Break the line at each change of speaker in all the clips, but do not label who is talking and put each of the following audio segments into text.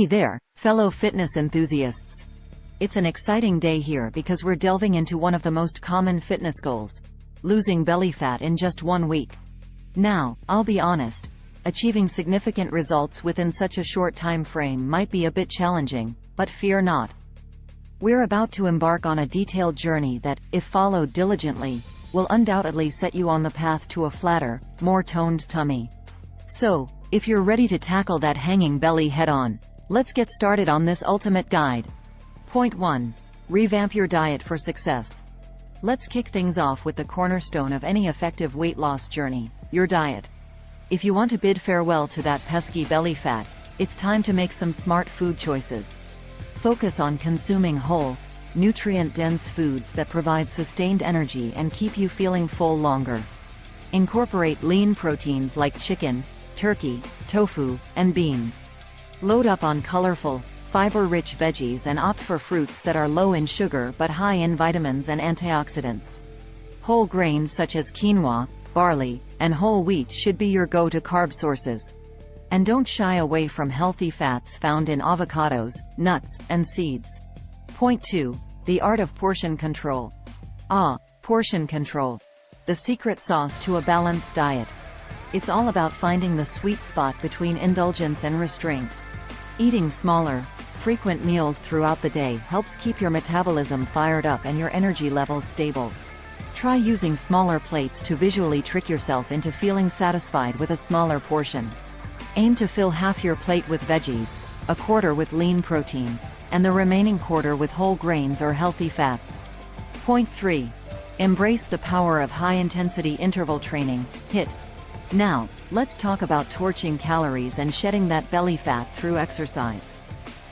Hey there, fellow fitness enthusiasts. It's an exciting day here because we're delving into one of the most common fitness goals: losing belly fat in just 1 week. Now, I'll be honest, achieving significant results within such a short time frame might be a bit challenging, but fear not. We're about to embark on a detailed journey that, if followed diligently, will undoubtedly set you on the path to a flatter, more toned tummy. So, if you're ready to tackle that hanging belly head-on, let's get started on this ultimate guide. Point 1. Revamp your diet for success. Let's kick things off with the cornerstone of any effective weight loss journey: your diet. If you want to bid farewell to that pesky belly fat, it's time to make some smart food choices. Focus on consuming whole, nutrient-dense foods that provide sustained energy and keep you feeling full longer. Incorporate lean proteins like chicken, turkey, tofu, and beans. Load up on colorful, fiber-rich veggies and opt for fruits that are low in sugar but high in vitamins and antioxidants. Whole grains such as quinoa, barley, and whole wheat should be your go-to carb sources. And don't shy away from healthy fats found in avocados, nuts, and seeds. Point 2. The art of portion control. Portion control. The secret sauce to a balanced diet. It's all about finding the sweet spot between indulgence and restraint. Eating smaller, frequent meals throughout the day helps keep your metabolism fired up and your energy levels stable. Try using smaller plates to visually trick yourself into feeling satisfied with a smaller portion. Aim to fill half your plate with veggies, a quarter with lean protein, and the remaining quarter with whole grains or healthy fats. Point 3. Embrace the power of high-intensity interval training, HIIT. Now, let's talk about torching calories and shedding that belly fat through exercise.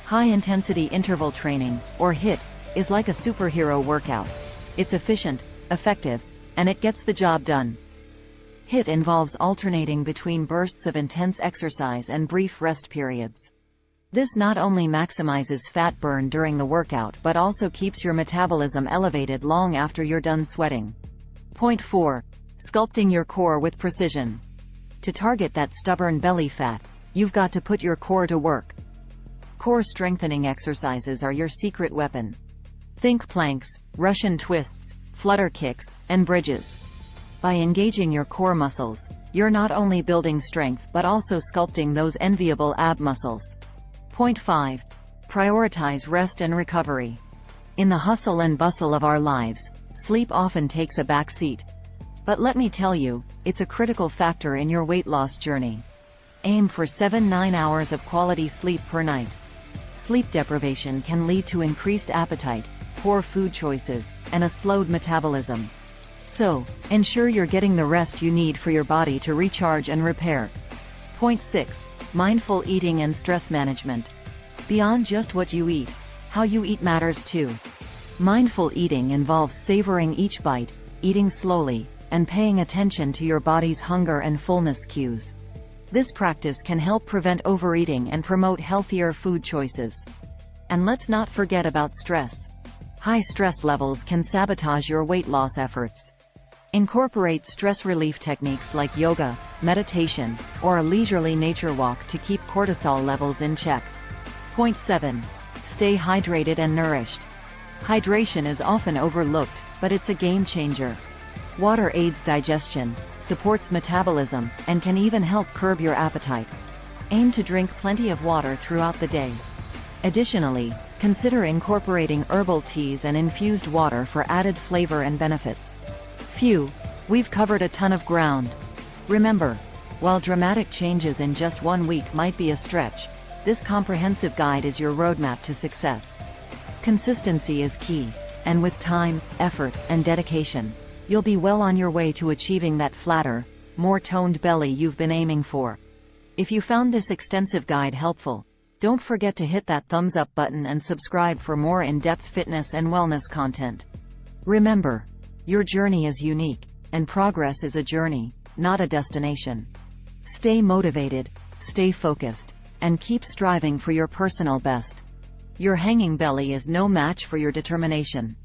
High-intensity interval training, or HIIT, is like a superhero workout. It's efficient, effective, and it gets the job done. HIIT involves alternating between bursts of intense exercise and brief rest periods. This not only maximizes fat burn during the workout but also keeps your metabolism elevated long after you're done sweating. Point 4. Sculpting your core with precision. To target that stubborn belly fat, you've got to put your core to work. Core strengthening exercises are your secret weapon. Think planks, Russian twists, flutter kicks, and bridges. By engaging your core muscles, you're not only building strength but also sculpting those enviable ab muscles. Point 5. Prioritize rest and recovery. In the hustle and bustle of our lives, sleep often takes a back seat. But let me tell you, it's a critical factor in your weight loss journey. Aim for 7-9 hours of quality sleep per night. Sleep deprivation can lead to increased appetite, poor food choices, and a slowed metabolism. So, ensure you're getting the rest you need for your body to recharge and repair. Point 6. Mindful eating and stress management. Beyond just what you eat, how you eat matters too. Mindful eating involves savoring each bite, eating slowly, and paying attention to your body's hunger and fullness cues. This practice can help prevent overeating and promote healthier food choices. And let's not forget about stress. High stress levels can sabotage your weight loss efforts. Incorporate stress relief techniques like yoga, meditation, or a leisurely nature walk to keep cortisol levels in check. Point 7. Stay hydrated and nourished. Hydration is often overlooked, but it's a game changer. Water aids digestion, supports metabolism, and can even help curb your appetite. Aim to drink plenty of water throughout the day. Additionally, consider incorporating herbal teas and infused water for added flavor and benefits. Phew, we've covered a ton of ground. Remember, while dramatic changes in just 1 week might be a stretch, this comprehensive guide is your roadmap to success. Consistency is key, and with time, effort, and dedication, you'll be well on your way to achieving that flatter, more toned belly you've been aiming for. If you found this extensive guide helpful, don't forget to hit that thumbs up button and subscribe for more in-depth fitness and wellness content. Remember, your journey is unique, and progress is a journey, not a destination. Stay motivated, stay focused, and keep striving for your personal best. Your hanging belly is no match for your determination.